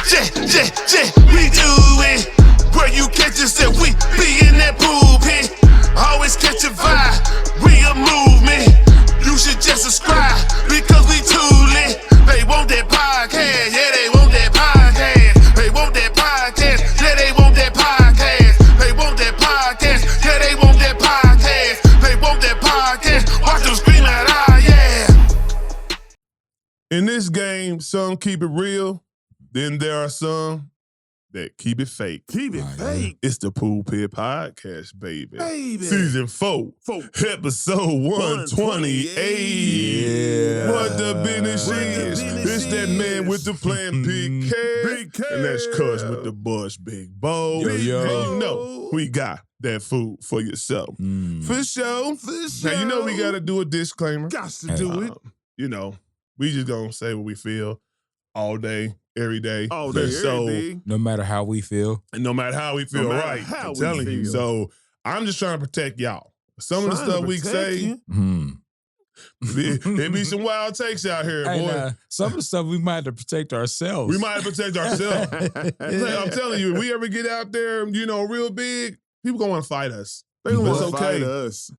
we do it. Where you catch us at, we be in that pool pit. Always catch a vibe, we a movement. You should just subscribe, because we too lit. They want that podcast, yeah, they want that podcast. They want that podcast, yeah, they want that podcast. They want that podcast, yeah, they want that podcast. They want that podcast, watch them scream out, ah, yeah. In this game, some keep it real, then there are some that keep it fake. Keep it fake. It's the Pool Pit Podcast, baby. Season 4, episode 128. Yeah. What the business is. It's that man with the plan, Big K. And that's Cuss with the Bush, Big Bo. Yo, yo. And you know, we got that food for yourself. For sure. Now, you know we got to do a disclaimer. Got to do it. You know, we just going to say what we feel all day, every day. All day, so, every day. No matter how we feel. and no matter how we feel, matter right? how I'm we telling you. feel. So I'm just trying to protect y'all. Some of the Trying to stuff we protect say, you. it be some wild takes out here, Hey, boy. nah, some of the stuff we might have to protect ourselves. We might protect ourselves. I'm telling you, if we ever get out there, you know, real big, people gonna want to fight us. They gonna It's want to okay. fight us.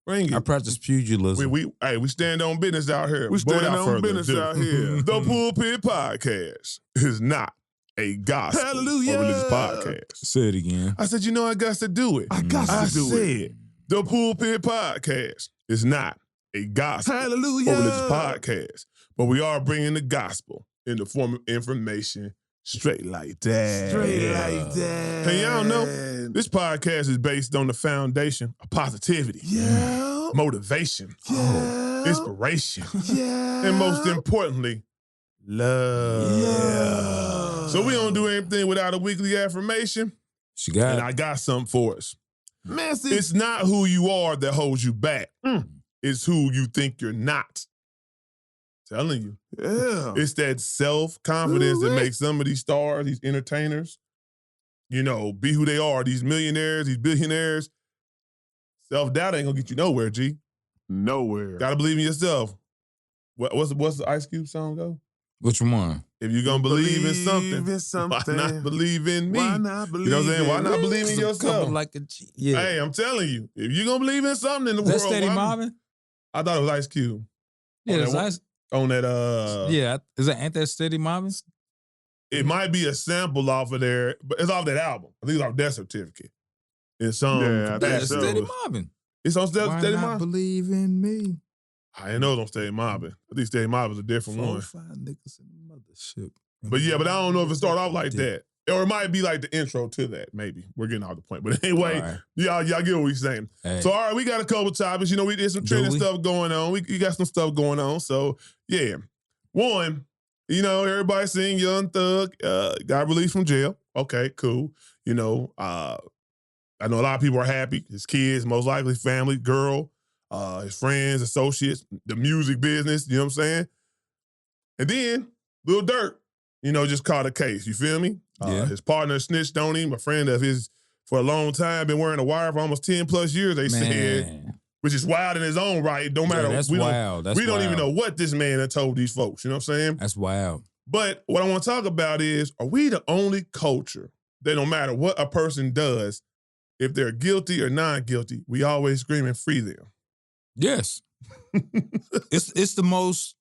Bring I it. practice pugilism. We stand on business out here. We stand Without on further business ado, out here. The Pool Pit Podcast is not a gospel Hallelujah. or religious podcast. Say it again. I said, you know, I got to do it. I got I to do it. said, the Pool Pit Podcast is not a gospel Hallelujah. or religious podcast, but we are bringing the gospel in the form of information straight like that. Straight like that. Hey, y'all know, this podcast is based on the foundation of positivity, Yeah. motivation, Yeah. inspiration, Yeah. and most importantly, love. Yeah. So we don't do anything without a weekly affirmation, She got and it. I got something for us. Man, see, It's not who you are that holds you back. Mm. It's who you think you're not. Telling you. yeah. It's that self-confidence that Ooh-wee. makes some of these stars, these entertainers, you know, be who they are. These millionaires, these billionaires. Self-doubt ain't gonna get you nowhere, G. Nowhere. Gotta believe in yourself. What's the Ice Cube song go? Which one? If you're gonna believe in something, why something. not believe in me? Why not believe You know what I'm saying? Why not in believe in me? yourself? Couple like a G. Yeah. Hey, I'm telling you, if you're gonna believe in something in the Is that world, Steady why- Marvin? I thought it was Ice Cube. Yeah, Oh, that's that nice. On that Yeah, is that ain't that Steady Marvin? it might be a sample off of there, but it's off that album. I think it's off Death Certificate. It's on Yeah, I Yeah, think that's so. Steady Marvin. It's on Steady Why Steady not Mob. believe in me? I didn't know it was on Steady Mobbing. I think Steady Mob was a different 4 or one. 5 niggas in the mothership. But yeah, but I don't know if it started off like that. Or it might be like the intro to that, maybe. We're getting off the point. But anyway, All right. y'all get what we're saying. Hey. So, all right, we got a couple topics. You know, we did some Do trending we? stuff going on. We got some stuff going on. So, yeah. One, you know, everybody seeing Young Thug got released from jail. Okay, cool. You know, I know a lot of people are happy. His kids, most likely family, girl, his friends, associates, the music business, you know what I'm saying? And then, Lil Durk, you know, just caught a case. You feel me? Yeah. His partner snitched on him. A friend of his for a long time, been wearing a wire for almost 10 plus years, they said, Man. which is wild in his own right. Don't matter. Yeah, that's we wild. Don't, we don't even know what this man had told these folks. You know what I'm saying? That's wild. But what I want to talk about is, are we the only culture that no matter what a person does, if they're guilty or non-guilty, we always scream and free them? Yes. it's the most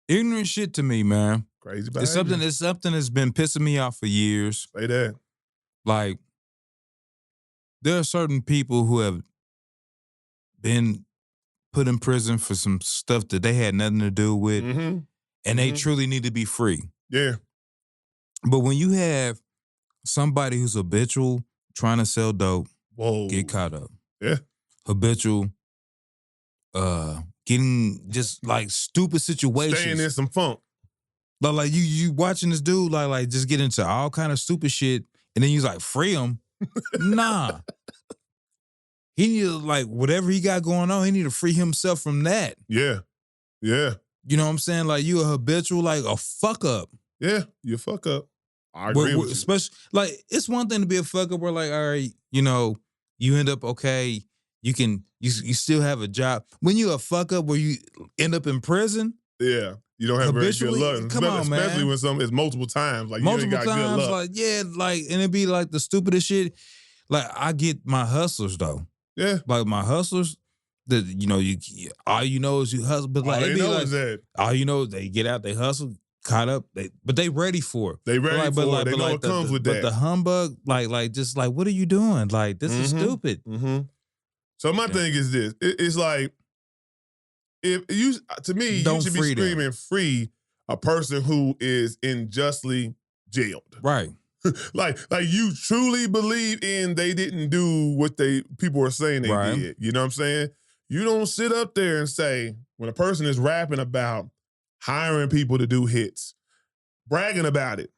ignorant shit to me, man. Crazy It's something behavior. that's been pissing me off for years. Say that. Like, there are certain people who have been put in prison for some stuff that they had nothing to do with, Mm-hmm. and they Mhm. truly need to be free. Yeah. But when you have somebody who's habitual trying to sell dope, Whoa. get caught up. Yeah. Habitual, getting just like stupid situations. Staying in some funk. Like you watching this dude like just get into all kind of stupid shit, and then you like free him. Nah. He need to, like, whatever he got going on, he need to free himself from that. Yeah. Yeah. You know what I'm saying? Like, you a habitual, like a fuck up. Yeah. You fuck up. I agree with you. Especially, like, it's one thing to be a fuck up where, like, all right, you know, you end up okay, you still have a job. When you a fuck up where you end up in prison, Yeah. you don't have very good Habitually? luck. Come on, especially man. when it's multiple times. Like multiple you ain't got good times, luck. like and it'd be like the stupidest shit. Like I get my hustlers though, yeah. like my hustlers. That you all you know is you hustle, but like All they it be know like is that all you know is they get out, they hustle, caught up, but they ready for it. they ready But for like, it. They but know like what comes with but that. the humbug, like just like what are you doing? Like this is stupid. Mm-hmm. So my Yeah. thing is this: it's like if you, to me, you Don't should be free them. screaming free a person who is unjustly jailed. Right. like you truly believe in they didn't do what people were saying they Right. did. You know what I'm saying? You don't sit up there and say when a person is rapping about hiring people to do hits, bragging about it.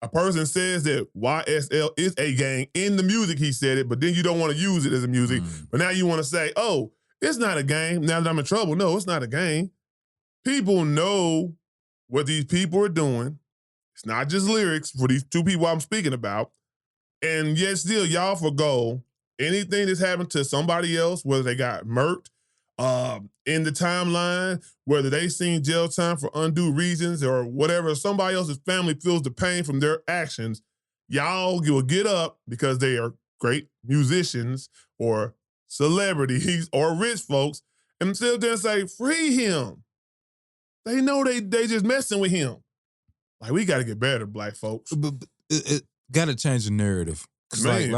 A person says that YSL is a gang in the music, he said it, but then you don't want to use it as a music. But now you want to say, oh, it's not a gang. Now that I'm in trouble, no, it's not a gang. People know what these people are doing. It's not just lyrics for these two people I'm speaking about. And yet still, y'all forgo anything that's happened to somebody else, whether they got murked in the timeline, whether they seen jail time for undue reasons or whatever, somebody else's family feels the pain from their actions, y'all will get up because they are great musicians or celebrities or rich folks and sit there and say, free him. They know they just messing with him. Like, we got to get better, black folks. But it got to change the narrative. 'Cause Man.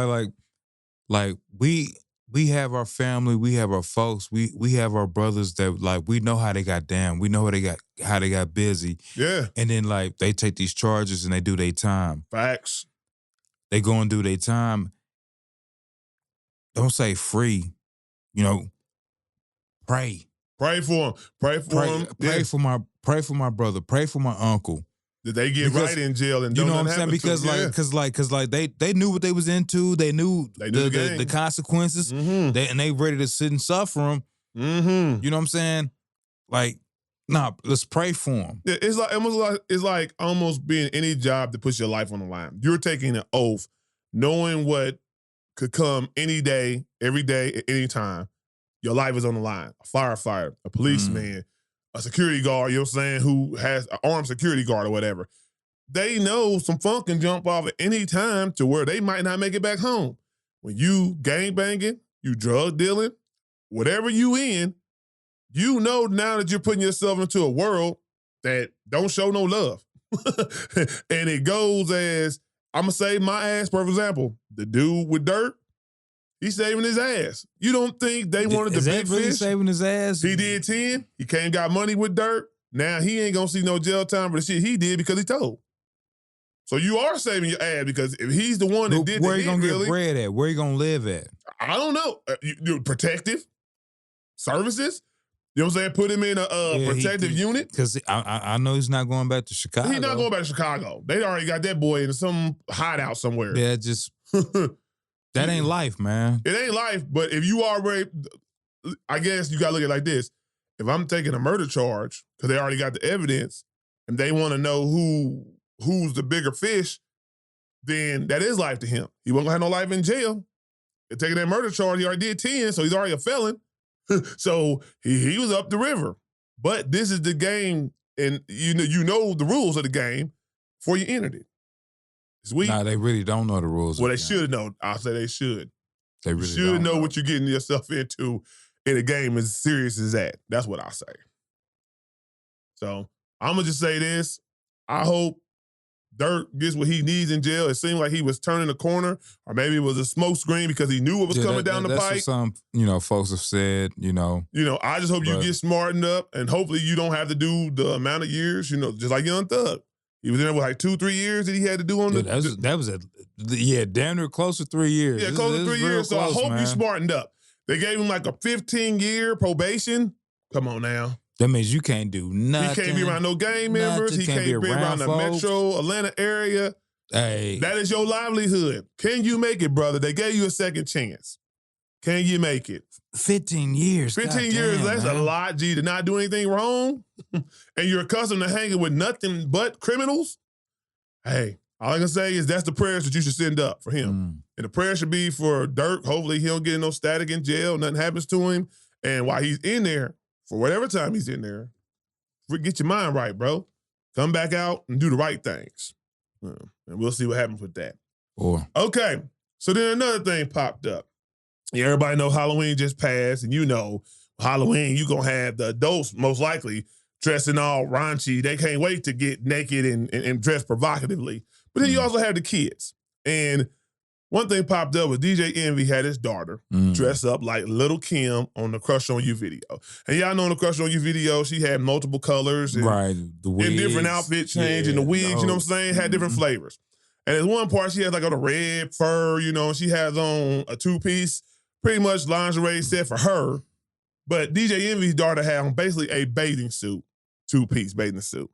like we have our family, we have our folks, we have our brothers that like we know how they got down, we know how they got busy, Yeah, and then like they take these charges and they do their time. facts. They go and do their time. Don't say free, pray. Pray for him. Pray for him. Pray Yeah. for my brother. Pray for my uncle. Did they get Because- right in jail and You don't know what I'm nothing saying? happen to them? Because they knew what they was into. They knew They knew the the game. consequences. Mm-hmm. They ready to sit and suffer them. Mm-hmm. You know what I'm saying? Like, nah, let's pray for them. Yeah, it's like almost being any job that puts your life on the line. You're taking an oath, knowing what could come any day, every day, at any time. Your life is on the line. A firefighter, a policeman, a security guard, you know what I'm saying, who has an armed security guard or whatever. They know some funk can jump off at any time to where they might not make it back home. When you gang banging, you drug dealing, whatever you in, you know now that you're putting yourself into a world that don't show no love. And it goes as, I'm going to save my ass, for example. The dude with dirt, he's saving his ass. You don't think they wanted the Is big that really fish? saving his ass? He did 10. He came got money with dirt. Now he ain't going to see no jail time for the shit he did because he told. So you are saving your ass because if he's the one that did Where the you hit, gonna really, get bread at? Where you gonna live at? I don't know. You protective services. You know what I'm saying? Put him in a Yeah, protective unit. Because I know he's not going back to Chicago. He's not going back to Chicago. They already got that boy in some hideout somewhere. Yeah, just that ain't life, man. It ain't life, but if you already, I guess you got to look at it like this. If I'm taking a murder charge, because they already got the evidence, and they want to know who's the bigger fish, then that is life to him. He won't have no life in jail. They're taking that murder charge, he already did 10, so he's already a felon. So he was up the river. But this is the game, and you know the rules of the game before you entered it. It's weak. Nah, they really don't know the rules. Well, they of the game. should know. I'll say they should. They You really should don't know what you're getting yourself into in a game as serious as that. That's what I say. So I'm gonna just say this. I hope Dirk gets what he needs in jail. It seemed like he was turning a corner, or maybe it was a smoke screen because he knew what was coming down the that's pipe. what some folks have said. I just hope you But- get smartened up, and hopefully you don't have to do the amount of years. Just like Young Thug, he was in there with like 2-3 years that he had to do on damn near close to 3 years. Yeah, This- close this to is 3 real years. So I close, hope man. you smartened up. They gave him like a 15-year probation. Come on now. That means you can't do nothing. He can't be around no gang members. Nothing. He Can't can't be be around around the folks. metro Atlanta area. Hey, That is your livelihood. Can you make it, brother? They gave you a second chance. Can you make it? 15 years. 15 years, that's a lot, G, to not do anything wrong. And you're accustomed to hanging with nothing but criminals. Hey, all I can say is that's the prayers that you should send up for him. And the prayer should be for Dirk. Hopefully he don't get no static in jail. Nothing happens to him. And while he's in there, for whatever time he's in there, get your mind right, bro. Come back out and do the right things. And we'll see what happens with that. Okay, so then another thing popped up. Yeah, everybody know Halloween just passed, and you know Halloween, you gonna have the adults most likely dressing all raunchy. They can't wait to get naked and dress provocatively. But then you also have the kids. And one thing popped up was DJ Envy had his daughter dress up like Little Kim on the Crush on You video. And y'all know in the Crush on You video, she had multiple colors and, the wigs, and different outfit change and the wigs, you know what I'm saying? Had different flavors. And there's one part she has like on a red fur, you know, and she has on a two-piece, pretty much lingerie set for her. But DJ Envy's daughter had on basically a bathing suit, two-piece bathing suit.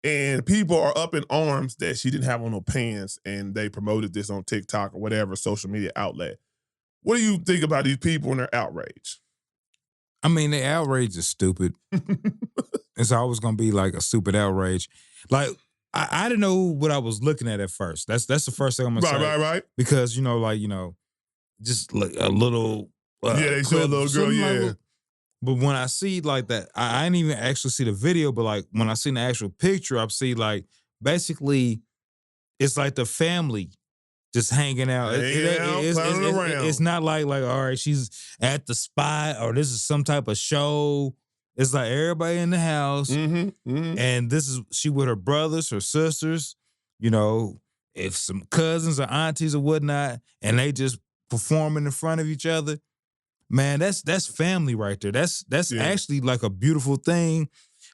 And people are up in arms that she didn't have on no pants, and they promoted this on TikTok or whatever social media outlet. What do you think about these people and their outrage? I mean, the outrage is stupid. It's always gonna be like a stupid outrage. Like I didn't know what I was looking at first. That's the first thing I'm gonna say. Right. Because just like a little. They show a little girl. Yeah. But when I see like that, I didn't even actually see the video, but like when I seen the actual picture, I see like basically it's like the family just hanging out. It's not like all right, she's at the spot or this is some type of show. It's like everybody in the house, and she with her brothers, her sisters, if some cousins or aunties or whatnot, and they just performing in front of each other. Man, that's family right there. That's actually like a beautiful thing.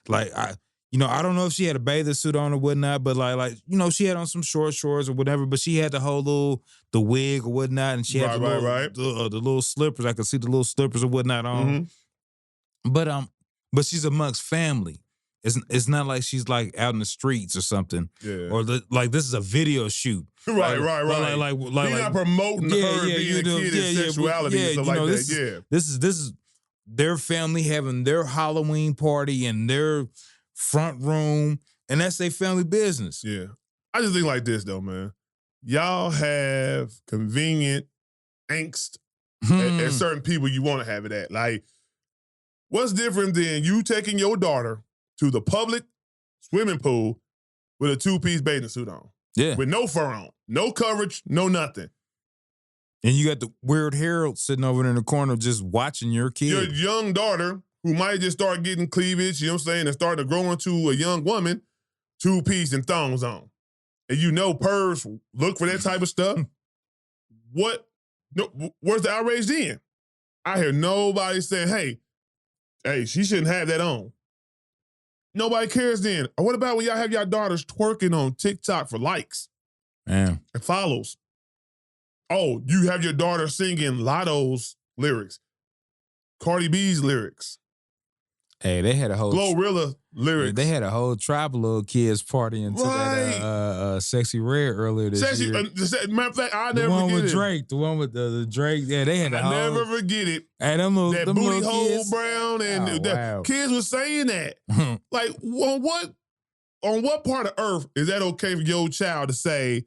Like I don't know if she had a bathing suit on or whatnot, but like she had on some short shorts or whatever. But she had the whole the wig or whatnot, and she had the little slippers. I could see the little slippers or whatnot on. But she's amongst family. It's not like she's like out in the streets or something. Yeah. Or like this is a video shoot. Right. Like you're not promoting her being a kid and sexuality and stuff like that. This is their family having their Halloween party in their front room, and that's their family business. Yeah. I just think like this though, man. Y'all have convenient angst at certain people you want to have it at. Like, what's different than you taking your daughter to the public swimming pool with a two-piece bathing suit on? Yeah. With no fur on, no coverage, no nothing. And you got the weird Harold sitting over in the corner just watching your kid. Your young daughter, who might just start getting cleavage, you know what I'm saying, and start to grow into a young woman, two-piece and thongs on. And pervs look for that type of stuff. Where's the outrage then? I hear nobody saying, hey, she shouldn't have that on. Nobody cares then. Or what about when y'all have y'all daughters twerking on TikTok for likes? Man. And follows? Oh, you have your daughter singing Lotto's lyrics, Cardi B's lyrics. Hey, they had a whole Glorilla lyrics. They had a whole tribe of little kids partying to that Sexy Red earlier this year. Matter of fact, I'll never forget it. The one with Drake. The one with the Drake. Yeah, they had a whole... I'll never forget it. Hey, that booty hole kids. brown and kids were saying that. Like, on what part of earth is that okay for your child to say,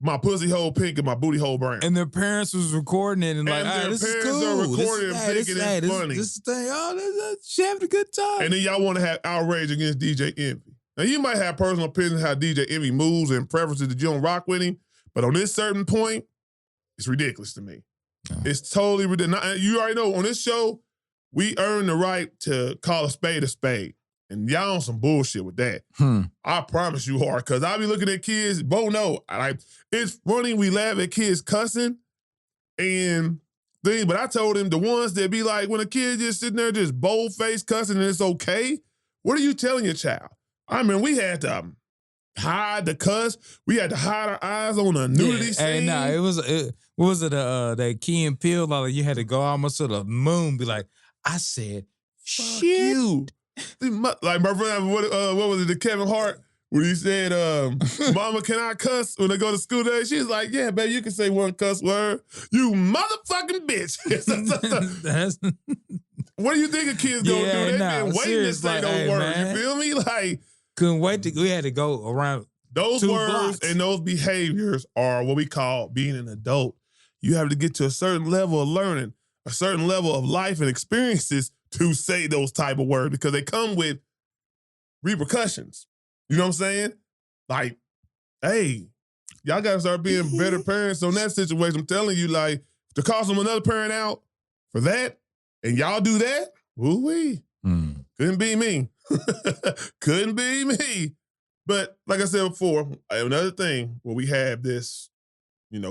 my pussy hole pink and my booty hole brown? And their parents was recording it and like, this is cool. Are recording and thinking it's funny. This thing, she having a good time. And then y'all want to have outrage against DJ Envy. Now, you might have personal opinions how DJ Envy moves and preferences that you don't rock with him, but on this certain point, it's ridiculous to me. It's totally ridiculous. You already know, on this show, we earn the right to call a spade a spade. And y'all on some bullshit with that. I promise you are, because I be looking at kids, it's funny, we laugh at kids cussing and things, but I told him the ones that be like, when a kid just sitting there just bold-faced cussing and it's okay, what are you telling your child? I mean, we had to hide the cuss. We had to hide our eyes on a nudity scene. Hey, what was it that Key and Peele, like you had to go almost to the moon, be like, I said, fuck you. Like my friend, what was it, the Kevin Hart, when he said, Mama, can I cuss when I go to school today? She's like, yeah, baby, you can say one cuss word. You motherfucking bitch. What do you think a kid's gonna do? They've been waiting to say those words. Man. You feel me? Like, couldn't wait we had to go around those words blocks. And those behaviors are what we call being an adult. You have to get to a certain level of learning, a certain level of life and experiences to say those type of words, because they come with repercussions. You know what I'm saying? Like, hey, y'all gotta start being better parents on that situation. I'm telling you, like, to call some another parent out for that, and y'all do that, woo-wee. Couldn't be me. Couldn't be me. But like I said before, another thing where we have this,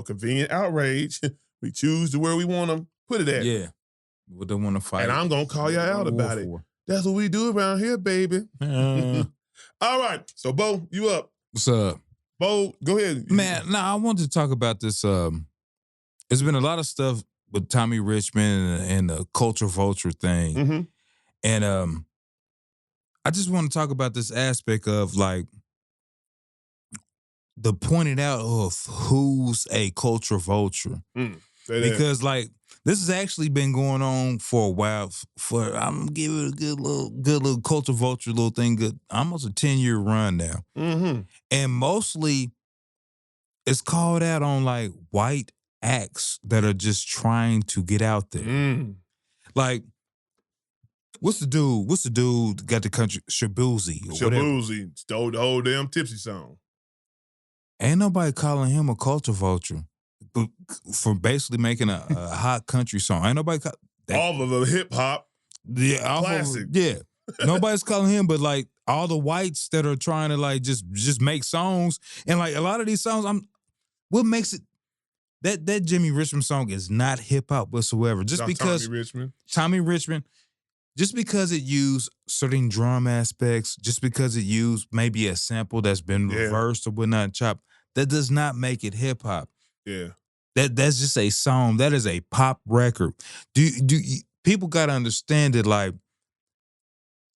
convenient outrage, we choose to where we want to put it at. Yeah. We don't want to fight. And I'm going to call y'all out about it. That's what we do around here, baby. All right. So, Bo, you up. What's up? Bo, go ahead. Man, I wanted to talk about this. There's been a lot of stuff with Tommy Richmond and the culture vulture thing. Mm-hmm. And I just want to talk about this aspect of, like, the pointing out of who's a culture vulture. Because, like, this has actually been going on for a while. I'm gonna give it a good little culture vulture little thing. Good, almost a 10-year run now. Mm-hmm. And mostly, it's called out on, like, white acts that are just trying to get out there. Like, what's the dude that got the country Shabuzi? Shabuzi stole the whole damn Tipsy song. Ain't nobody calling him a culture vulture for basically making a hot country song. Ain't nobody off of a hip hop. Yeah, classic. Nobody's calling him, but like all the whites that are trying to like just make songs, and like a lot of these songs, what makes it that Jimmy Richmond song is not hip hop whatsoever. Just because Tommy Richmond, just because it used certain drum aspects, just because it used maybe a sample that's been reversed or whatnot, chopped, that does not make it hip hop. Yeah, that's just a song. That is a pop record. People got to understand it. Like,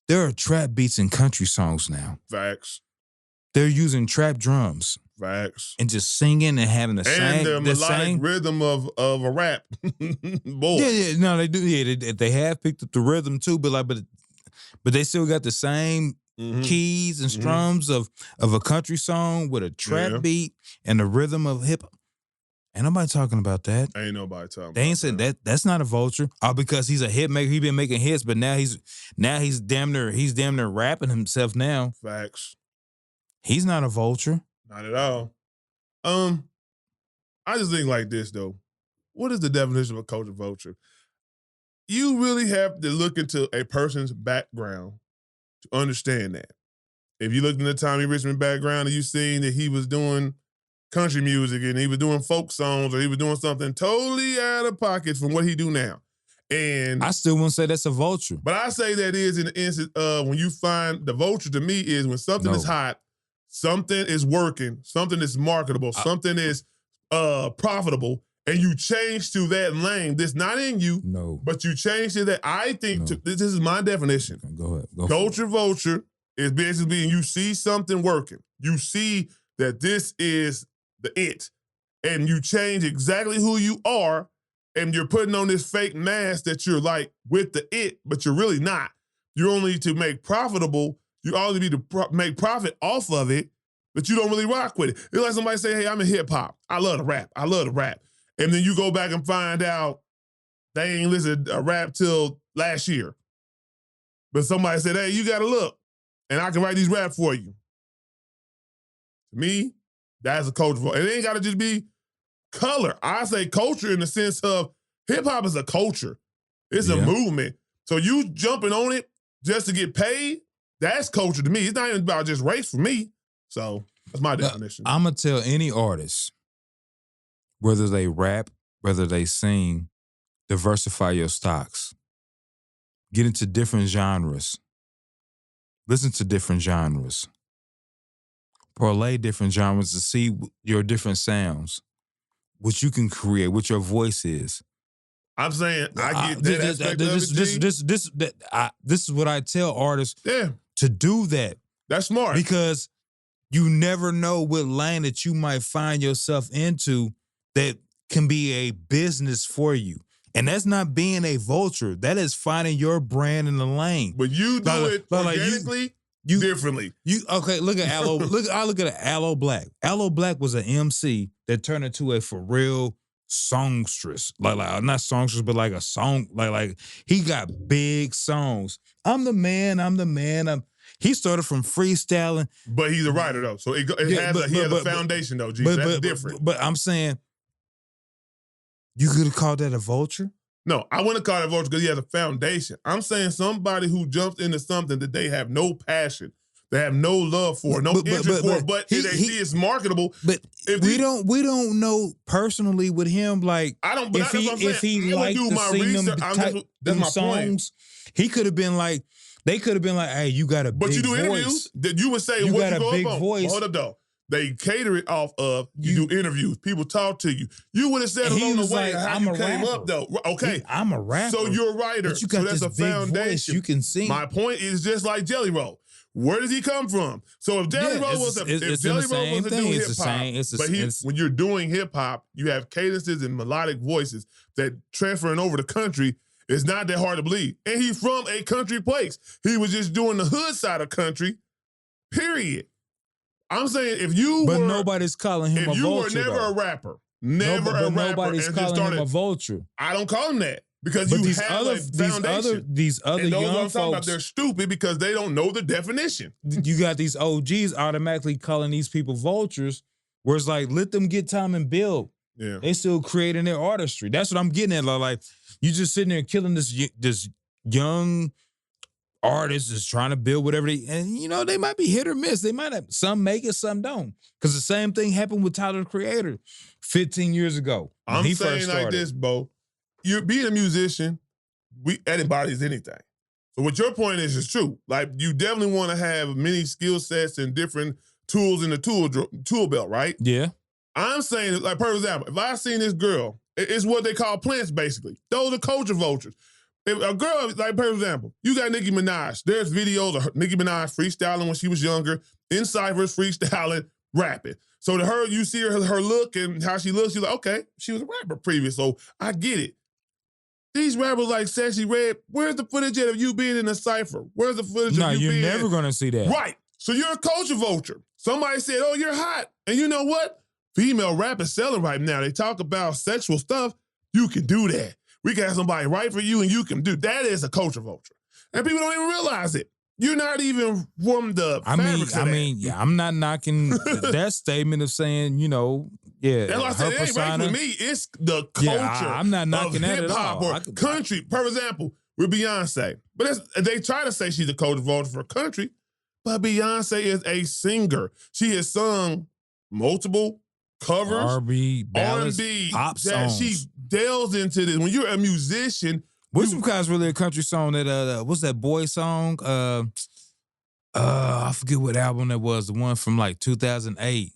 there are trap beats in country songs now. Facts. They're using trap drums. Facts. And just singing and having the melodic rhythm of a rap. Boy. Yeah, no, they do. Yeah, they have picked up the rhythm too, but they still got the same keys and strums of a country song with a trap beat and the rhythm of hip hop. Ain't nobody talking about that. Ain't nobody talking. They ain't said that. That's not a vulture. Because he's a hit maker. He been making hits, but now he's damn near rapping himself now. Facts. He's not a vulture. Not at all. I just think like this though. What is the definition of a culture vulture? You really have to look into a person's background to understand that. If you looked into Tommy Richmond background and you seen that he was doing country music and he was doing folk songs or he was doing something totally out of pocket from what he do now. And I still wouldn't say that's a vulture. But I say that is in the instance of when you find the vulture to me is when something is hot, something is working, something is marketable, something is profitable, and you change to that lane that's not in you, but you change to that. I think this is my definition. Okay, go ahead. Culture vulture is basically being you see something working. You see that this is it. And you change exactly who you are, and you're putting on this fake mask that you're like with the it, but you're really not. You're only to make profitable. You only be to make profit off of it, but you don't really rock with it. It's like somebody say, hey, I'm in hip hop. I love to rap. And then you go back and find out they ain't listened to rap till last year. But somebody said, hey, you got to look, and I can write these rap for you. To me, that's a culture. It ain't got to just be color. I say culture in the sense of hip-hop is a culture. It's a movement. So you jumping on it just to get paid, that's culture to me. It's not even about just race for me. So that's my definition. I'm going to tell any artist, whether they rap, whether they sing, diversify your stocks. Get into different genres. Listen to different genres. Parlay different genres to see your different sounds, what you can create, what your voice is. I'm saying I get that aspect of it. This is what I tell artists to do that. That's smart. Because you never know what lane that you might find yourself into that can be a business for you. And that's not being a vulture. That is finding your brand in the lane. But you do it organically, differently. Look at Aloe. I look at Aloe Black. Aloe Black was an MC that turned into a for real songstress. Like not songstress, but like a song. Like he got big songs. I'm the man. He started from freestyling. But he's a writer though, so he has a foundation though. G. That's different. But I'm saying, you could have called that a vulture. No, I wouldn't call it a vulture because he has a foundation. I'm saying somebody who jumps into something that they have no passion, they have no love for, no interest for, but they see it's marketable. But we don't know personally with him. Like, I don't. But if he liked to sing them songs, he could have been like, they could have been like, hey, you got a big voice. But you do interviews that you would say, you what got you a big voice. Hold up though. They cater it off of you do interviews. People talk to you. You would have said along the way how you came up though. Okay, I'm a rapper. So you're a writer. But you got so that's this a big foundation. Voice. You can sing. My point is just like Jelly Roll. Where does he come from? So if Jelly Roll was a new hip hop, when you're doing hip hop, you have cadences and melodic voices that transferring over the country. It's not that hard to believe. And he's from a country place. He was just doing the hood side of country. Period. I'm saying if you but nobody's calling him a vulture. If you were never a rapper, never a rapper, nobody's calling him a vulture. I don't call him that because you have a foundation. These other young folks, they're stupid because they don't know the definition. You got these OGs automatically calling these people vultures, where it's like, let them get time and build. Yeah, they still creating their artistry. That's what I'm getting at. Like you just sitting there killing this young artists is trying to build whatever and they might be hit or miss. They might have some make it, some don't. Because the same thing happened with Tyler the Creator 15 years ago. I'm saying like this, Bo. You're being a musician, that embodies anything. So what your point is true. Like you definitely want to have many skill sets and different tools in the tool belt, right? Yeah. I'm saying, like, for example, if I seen this girl, it's what they call plants, basically. Those are culture vultures. If a girl, like, for example, you got Nicki Minaj. There's videos of Nicki Minaj freestyling when she was younger, in ciphers, freestyling, rapping. So to her, you see her look and how she looks, you're like, okay, she was a rapper previous, so I get it. These rappers like Sexy Red, where's the footage of you being in a cipher? Where's the footage of you being... No, you're never going to see that. Right. So you're a culture vulture. Somebody said, oh, you're hot. And you know what? Female rap is selling right now. They talk about sexual stuff. You can do that. We can have somebody write for you and you can do. That is a culture vulture. And people don't even realize it. You're not even from the I'm not knocking that statement of saying, That's why I said it ain't right for me. It's the culture I'm not knocking of that at hip-hop all. or country. For example, with Beyonce. But they try to say she's a culture vulture for country, but Beyonce is a singer. She has sung multiple covers, R&B, pop songs. She delves into this. When you're a musician, Wisdom Card's really a country song that what's that boy song? I forget what album that was. The one from like 2008,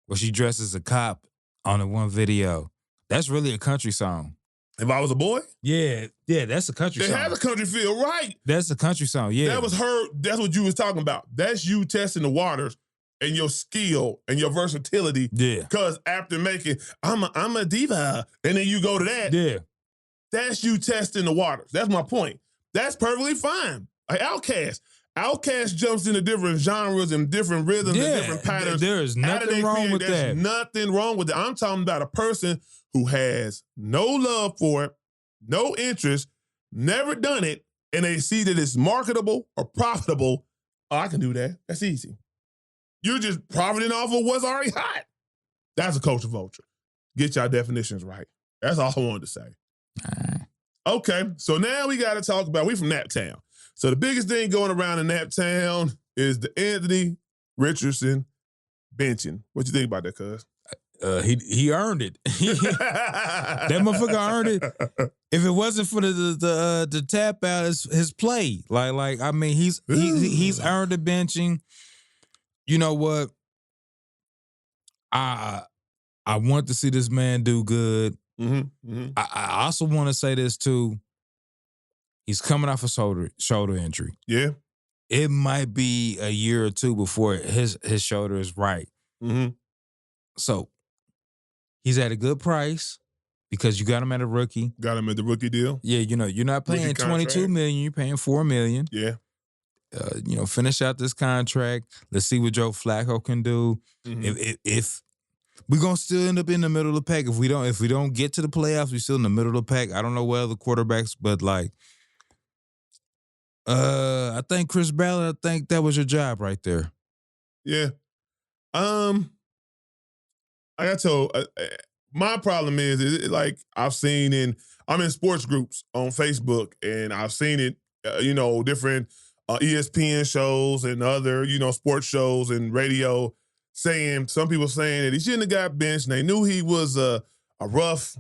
where she dressed as a cop on the one video. That's really a country song. If I Was a Boy? Yeah, that's a country song. It has a country feel, right? That's a country song, yeah. That was her, that's what you was talking about. That's you testing the waters and your skill and your versatility. Yeah. Because after making, I'm a diva, and then you go to that. Yeah. That's you testing the waters. That's my point. That's perfectly fine. Like Outkast. Outkast jumps into different genres and different rhythms and different patterns. There is nothing wrong with that. There's nothing wrong with it. I'm talking about a person who has no love for it, no interest, never done it, and they see that it's marketable or profitable. Oh, I can do that. That's easy. You're just profiting off of what's already hot. That's a culture vulture. Get y'all definitions right. That's all I wanted to say. Okay, so now we got to talk about, we from Naptown. So the biggest thing going around in Naptown is the Anthony Richardson benching. What you think about that, cuz? He earned it. That motherfucker earned it. If it wasn't for the tap out, his play, like I mean, he's earned the benching. You know what? I want to see this man do good. Mm-hmm, mm-hmm. I also want to say this too. He's coming off a shoulder injury. Yeah. It might be a year or two before his shoulder is right. Mm-hmm. So he's at a good price because you got him at a rookie. Got him at the rookie deal. Yeah, you're not paying $22 million, you're paying $4 million. Yeah. Finish out this contract. Let's see what Joe Flacco can do. Mm-hmm. If we're gonna still end up in the middle of the pack, if we don't get to the playoffs, we're still in the middle of the pack. I don't know what other quarterbacks, but like I think Chris Ballard, I think that was your job right there. Yeah. I got told, my problem is like I've seen I'm in sports groups on Facebook, and I've seen it, different ESPN shows and other, sports shows and radio some people saying that he shouldn't have got benched. And they knew he was a rough,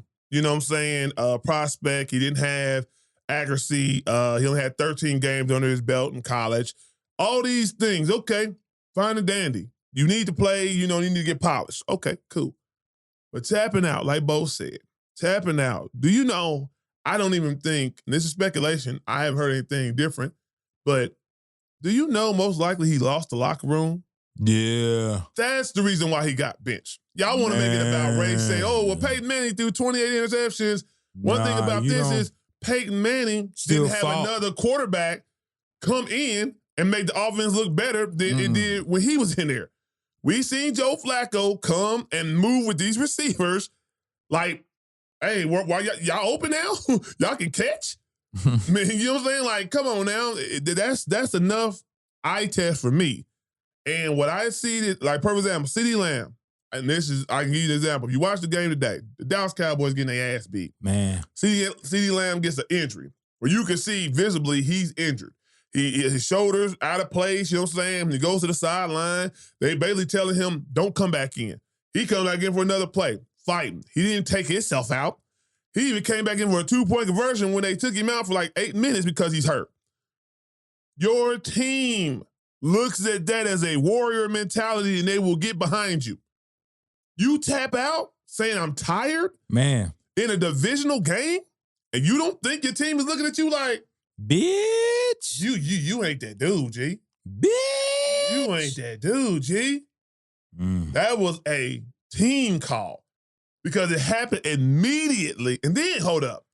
prospect. He didn't have accuracy. He only had 13 games under his belt in college. All these things, okay, fine and dandy. You need to play, you need to get polished. Okay, cool. But tapping out, like Bo said, tapping out. Do you know, I don't even think, and this is speculation, I haven't heard anything different, but do you know most likely he lost the locker room? Yeah. That's the reason why he got benched. Y'all want to make it about race, say, oh, well, Peyton Manning threw 28 interceptions. One thing about this is Peyton Manning didn't have another quarterback come in and make the offense look better than it did when he was in there. We seen Joe Flacco come and move with these receivers like, hey, why y'all open now? Y'all can catch? Man, you know what I'm saying? Like, come on now. That's enough eye test for me. And what I see, like, for example, CeeDee Lamb, and I can give you an example. If you watch the game today, the Dallas Cowboys getting their ass beat. Man. CeeDee Lamb gets an injury where you can see visibly he's injured. His shoulders out of place, you know what I'm saying? He goes to the sideline. They basically telling him, don't come back in. He comes back in for another play, fighting. He didn't take himself out. He even came back in for a 2-point conversion when they took him out for like 8 minutes because he's hurt. Your team looks at that as a warrior mentality, and they will get behind you. You tap out saying, I'm tired? Man. In a divisional game, and you don't think your team is looking at you like, bitch. You ain't that dude, G. Bitch. You ain't that dude, G. That was a team call because it happened immediately. And then, hold up.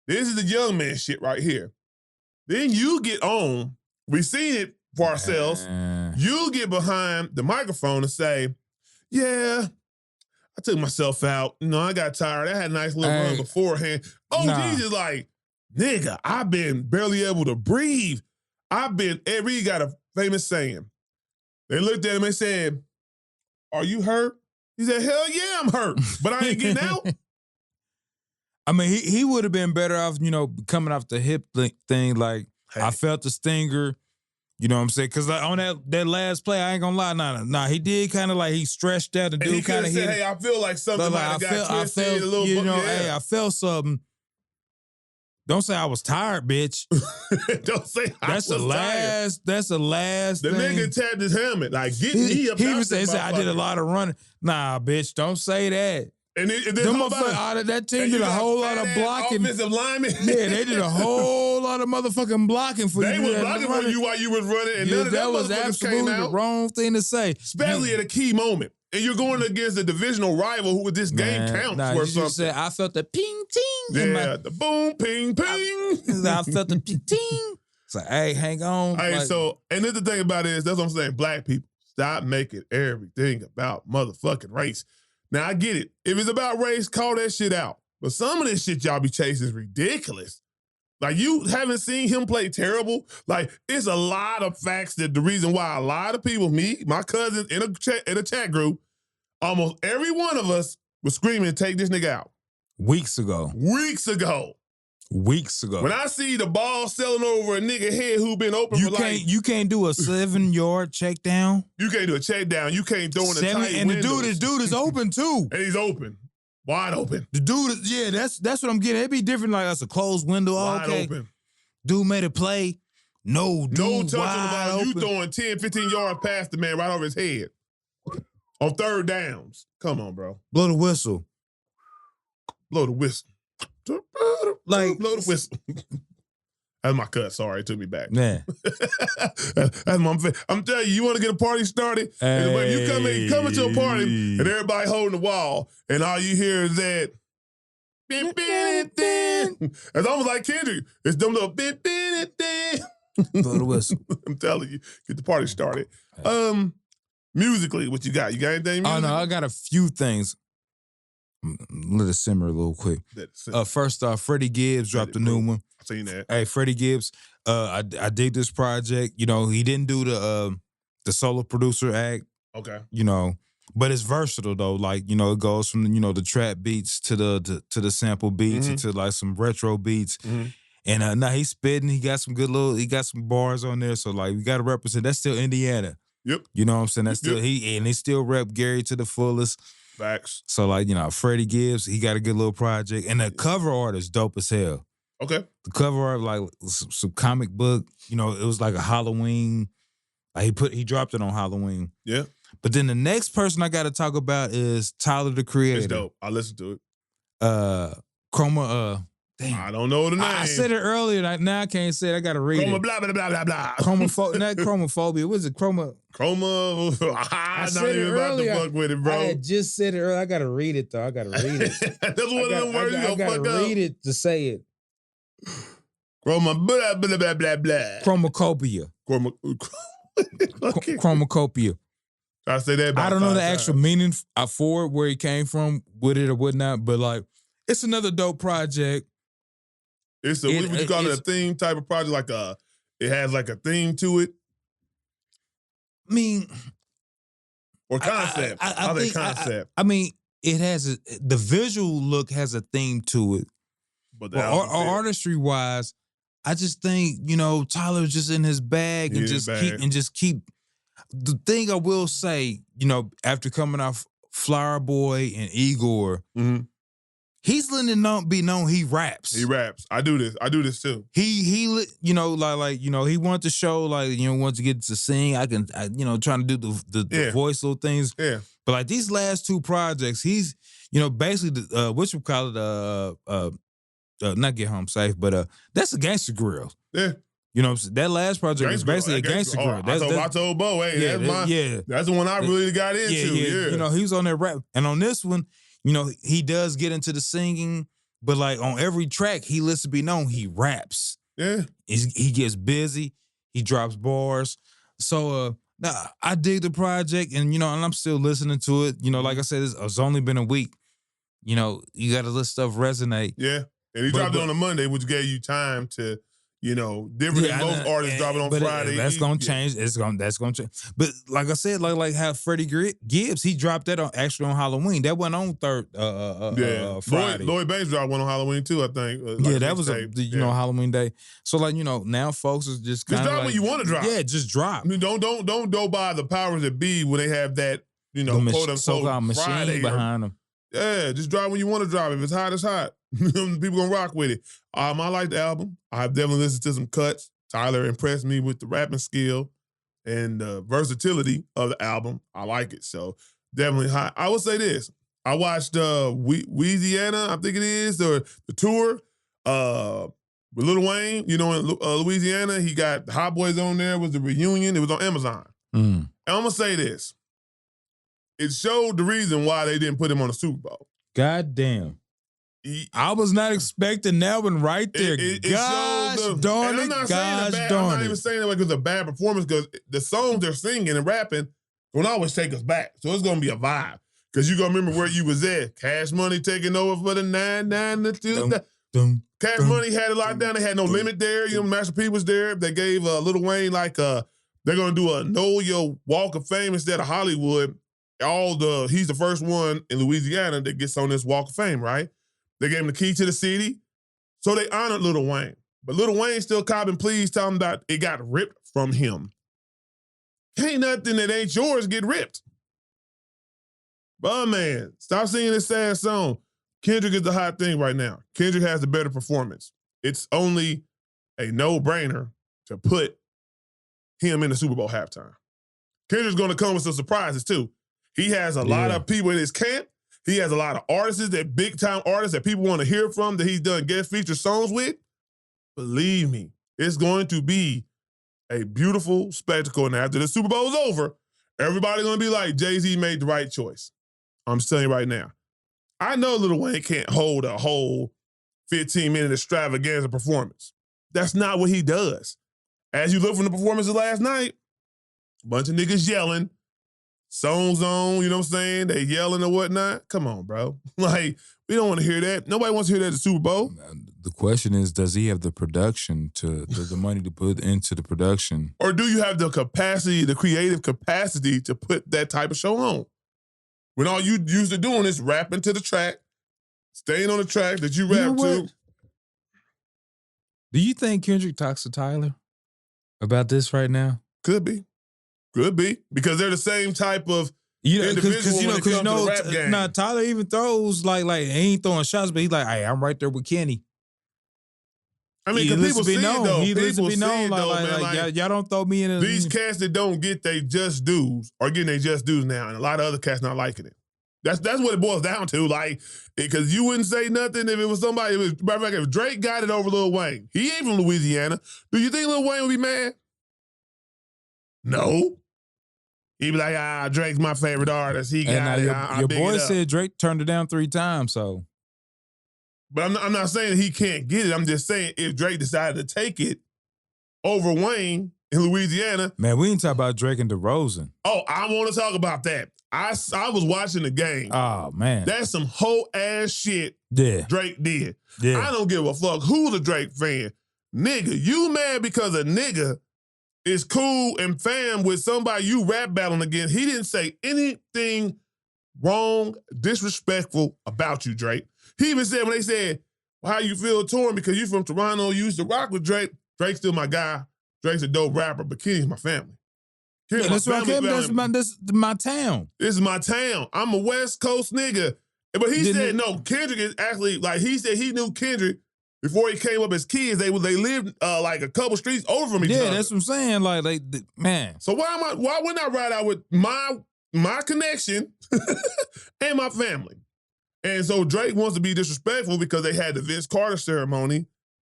This is the young man shit right here. Then you get on. We seen it for ourselves. You get behind the microphone and say, yeah, I took myself out. I got tired. I had a nice little run beforehand. Jesus, like, nigga, I've been barely able to breathe. He got a famous saying. They looked at him and said, are you hurt? He said, hell yeah, I'm hurt, but I ain't getting out. I mean, he would have been better off, coming off the hip thing. Like, hey. I felt the stinger, you know what I'm saying? Because on that last play, I ain't gonna lie, nah, he did kind of like, he stretched out and dude kind of hit. Hey, I feel like something might have got twisted a little bit. Hey, I felt something. Don't say I was tired, bitch. Don't say that's the last the thing. Nigga tapped his helmet. Like, get me up. He even said, I did a lot of running. Nah, bitch, don't say that. And then that team did a whole lot of blocking. Offensive linemen. Yeah, they did a whole lot of motherfucking blocking for you. They was blocking for you while you was running, and none of that was absolutely the wrong thing to say. Especially at a key moment. And you're going against a divisional rival who this game counts for something. Said, I felt the ping ting. Yeah, the boom, ping, ping. I felt the ping ting. It's like, hey, hang on. Hey, like, and then the thing about it is, that's what I'm saying, black people, stop making everything about motherfucking race. Now, I get it. If it's about race, call that shit out. But some of this shit y'all be chasing is ridiculous. Like, you haven't seen him play terrible. Like, it's a lot of facts that the reason why a lot of people, me, my cousins in a chat group, almost every one of us was screaming, take this nigga out. Weeks ago. When I see the ball selling over a nigga head who been open for like... You can't do a 7-yard check down. You can't do a check down. You can't throw in a tight and windows. the dude is open too. And he's open. Wide open. The dude is, yeah, that's what I'm getting. It'd be different like that's a closed window. Wide open. Dude made a play. No touch on the ball. You throwing 10, 15 yards past the man right over his head. On third downs. Come on, bro. Blow the whistle. Blow the whistle. Like, blow the whistle. That's my cut. Sorry, it took me back. Yeah. That's my. I'm telling you want to get a party started? Hey. You come into a party and everybody holding the wall, and all you hear is that. It's almost like Kendrick. It's them little blow the whistle. I'm telling you, get the party started. Musically, what you got? You got anything? Musically? Oh no, I got a few things. Let it simmer a little quick. First off, Freddie Gibbs dropped a new one. I seen that. Hey, Freddie Gibbs. I dig this project. You know, he didn't do the solo producer act. Okay. You know, but it's versatile though. Like, you know, it goes from, you know, the trap beats to the sample beats Mhm. to like some retro beats. Mhm. And now he's spitting. He got some bars on there. So like we gotta represent. That's still Indiana. Yep. You know what I'm saying? That's Yep. still he still rep Gary to the fullest. Facts. So like, you know, Freddie Gibbs, he got a good little project. And the cover art is dope as hell. Okay. The cover art, like some comic book, you know, it was like a Halloween. Like he dropped it on Halloween. Yeah. But then the next person I gotta talk about is Tyler the Creator. It's dope. I listened to it. Chroma, damn. I don't know the name. I said it earlier. Now I can't say it. I gotta read Chroma it. blah blah blah blah blah. Not chromophobia. What is it? Chroma. Chroma. I'm said not it even about earlier. to fuck with it, I bro. had just said it earlier. I gotta read it though. I gotta read it. That's one of them words you I gonna gotta fuck up. read it to say it. Chroma blah blah blah blah blah. Chromacopia. Chroma. Okay. Chromacopia. I say that. About I don't know 5 the times. actual meaning for it, where he came from, with it or whatnot, but like, it's another dope project. It's what you call it, a it's- theme type of project, like it has like a theme to it I mean, or concept. I think think concept. I mean, it has the visual look has a theme to it. But the Well, album fit. artistry wise, I just think, you know, Tyler's just in his bag He and in his just bag. keep. The thing I will say, you know, after coming off Flower Boy and Igor, Mhm. he's letting it be known he raps. He raps. I do this too. He you know, like you know, he wanted to show, like, you know, wants to get to sing. You know, trying to do the Yeah. voice little things. Yeah. But like these last two projects, he's, you know, basically what you call it, not Get Home Safe, but that's a Gangster Grill. Yeah. You know what I'm saying? That last project was basically a Gangster Grill. I told Bo, hey, that's the one I really got into. Yeah. You know, he was on that rap. And on this one, you know, he does get into the singing, but like on every track, he lets it be known he raps. Yeah. He gets busy. He drops bars. So now I dig the project, and you know, and I'm still listening to it. You know, like I said, it's only been a week. You know, you got to let stuff resonate. Yeah. And he But- dropped it but- on a Monday, which gave you time to, you know, different than most artists dropping on but Friday. That's gonna change. That's gonna change. But like I said, like how Freddie Gibbs, he dropped that actually on Halloween. That went on Friday. Lloyd Banks dropped one on Halloween too, I think. Yeah, that was you know, Halloween day. So like, you know, now folks is just kind of drop like, when you want to drop. Yeah, just drop. I mean, don't go by the powers that be when they have that, you know, The quote unquote so-called machine Friday behind them. Yeah, just drop when you want to drop. If it's hot, it's hot. People gonna rock with it. I like the album. I've definitely listened to some cuts. Tyler impressed me with the rapping skill and the versatility of the album. I like it. So definitely hot. I will say this. I watched Louisiana, I think it is, or the tour with Lil Wayne. You know, in Louisiana, he got Hot Boys on there. It was the reunion. It was on Amazon. And I'm gonna say this. It showed the reason why they didn't put him on the Super Bowl. God damn. I was not expecting that one right there. Gosh darn it. Gosh I'm darn not it. even saying that like it's a bad performance, because the songs they're singing and rapping don't always take us back. So it's gonna be a vibe. Because you're gonna remember where you was at. Cash Money taking over for the 9 to 2. Cash Money had it locked down. They had no limit there. You know, Master P was there. They gave Lil Wayne like they're gonna do a Know Your Walk of Fame instead of Hollywood. He's the first one in Louisiana that gets on this Walk of Fame, right? They gave him the key to the city. So they honored Lil Wayne. But Lil Wayne still copping pleas, telling them that it got ripped from him. Can't nothing that ain't yours get ripped. But man, stop singing this sad song. Kendrick is the hot thing right now. Kendrick has the better performance. It's only a no-brainer to put him in the Super Bowl halftime. Kendrick's gonna come with some surprises too. He has a lot of people in his camp. He has a lot of artists, that big-time artists that people want to hear from, that he's done guest feature songs with. Believe me, it's going to be a beautiful spectacle. And after the Super Bowl is over, everybody's going to be like, Jay-Z made the right choice. I'm just telling you right now. I know Lil Wayne can't hold a whole 15-minute extravaganza performance. That's not what he does. As you look from the performances last night, a bunch of niggas yelling, songs on, you know what I'm saying? They yelling or whatnot. Come on, bro. Like, We don't want to hear that. Nobody wants to hear that at the Super Bowl. The question is, does he have the production the money to put into the production? Or do you have the capacity, the creative capacity to put that type of show on? When all you used to doing is rapping to the track, staying on the track that you rap to. Do you think Kendrick talks to Tyler about this right now? Could be. Could be. Because they're the same type of individual when it comes to the rap game. Nah, Tyler even throws like he ain't throwing shots, but he's like, hey, I'm right there with Kenny. I mean, because people see it, though. He People lets it be see known, it, though, man. like, y'all don't throw me in. These cats that don't get they just dues are getting they just dues now, and a lot of other cats not liking it. That's what it boils down to. Like, because you wouldn't say nothing if it was somebody. Matter of fact, if Drake got it over Lil Wayne, he ain't from Louisiana. Do you think Lil Wayne would be mad? No. He'd be like, Drake's my favorite artist. He got it. Your boy said Drake turned it down 3 times, so. But I'm not saying he can't get it. I'm just saying if Drake decided to take it over Wayne in Louisiana. Man, we ain't talk about Drake and DeRozan. Oh, I want to talk about that. I was watching the game. Oh, man. That's some whole ass shit Drake did. Yeah. I don't give a fuck who's a Drake fan. Nigga, you mad because a nigga is cool and fam with somebody you rap battling against. He didn't say anything wrong, disrespectful about you, Drake. He even said when they said, well, how you feel torn because you from Toronto, you used to rock with Drake. Drake's still my guy. Drake's a dope rapper, but Kenny's my family. Yeah, that's right. That's my town. This is my town. I'm a West Coast nigga. But he said, no, Kendrick is actually, like, he said he knew Kendrick before he came up as kids. They lived like a couple streets over from each other. Yeah, that's what I'm saying. Like, man. So why wouldn't I ride out with my connection and my family? And so Drake wants to be disrespectful because they had the Vince Carter ceremony,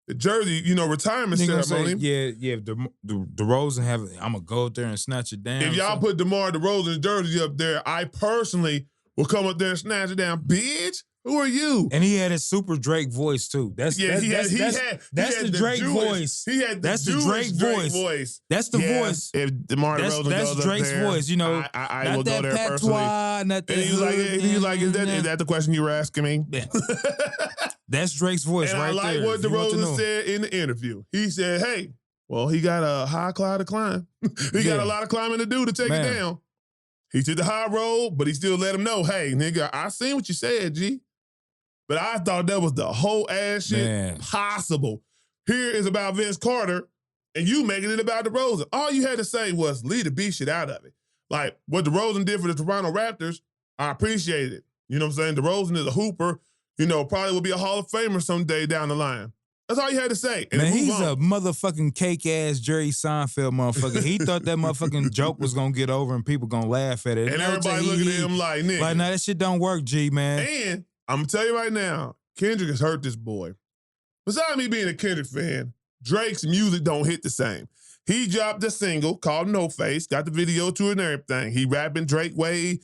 the Jersey, retirement ceremony. Say, yeah. DeRozan I'm gonna go up there and snatch it down. If y'all put DeMar DeRozan's jersey up there, I personally will come up there and snatch it down. Bitch, who are you? And he had his super Drake voice too. That's the Drake voice. He had the Drake voice. That's the voice. If DeMar DeRozan goes that's Drake's up there, voice. I will go there personally. And he was like, is that the question you were asking me? Yeah. That's Drake's voice and right there. I like what DeRozan said in the interview. He said, hey, well, he got a high climb to climb. He got a lot of climbing to do to take it down. He took the high road, but he still let him know, hey, nigga, I seen what you said, G. But I thought that was the whole ass shit possible. Here is about Vince Carter, and you making it about DeRozan. All you had to say was leave the B shit out of it. Like what DeRozan did for the Toronto Raptors, I appreciate it. You know what I'm saying? DeRozan is a hooper. Probably will be a Hall of Famer someday down the line. That's all you had to say. And man, he's a motherfucking cake-ass Jerry Seinfeld motherfucker. He thought that motherfucking joke was going to get over and people going to laugh at it. And everybody looking at him like, nigga. Like, nah, that shit don't work, G, man. And I'm going to tell you right now, Kendrick has hurt this boy. Besides me being a Kendrick fan, Drake's music don't hit the same. He dropped a single called No Face, got the video to it and everything. He rapping Drake way,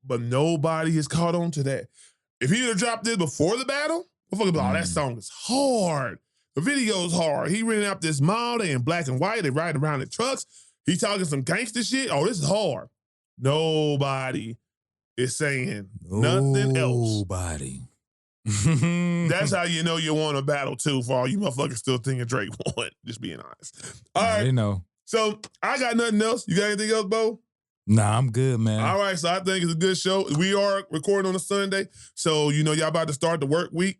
but nobody has caught on to that. If he would have dropped this before the battle, that song is hard. The video's hard. He renting out this mall, they in black and white, they riding around in trucks. He talking some gangster shit. Oh, this is hard. Nobody is saying nothing else. Nobody. That's how you know you want a battle too, for all you motherfuckers still thinking Drake won. Just being honest. All right. They know. So I got nothing else. You got anything else, Bo? Nah, I'm good, man. All right, so I think it's a good show. We are recording on a Sunday, so y'all about to start the work week.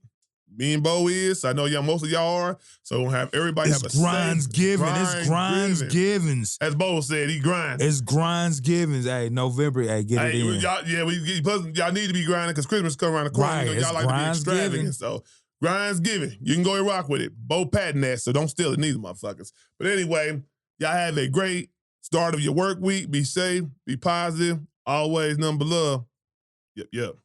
Me and Bo is. So I know most of y'all are. So we'll have everybody have a Grindsgiving. It's Grindsgivings. As Bo said, he grinds. It's Grindsgivings. Hey, November. Hey, get it in. Y'all need to be grinding because Christmas come around the corner. Right, Y'all like to be extravagant. So Grindsgiving. You can go and rock with it. Bo Patton that, so don't steal it neither, motherfuckers. But anyway, y'all have a great start of your work week. Be safe. Be positive. Always number love. Yep.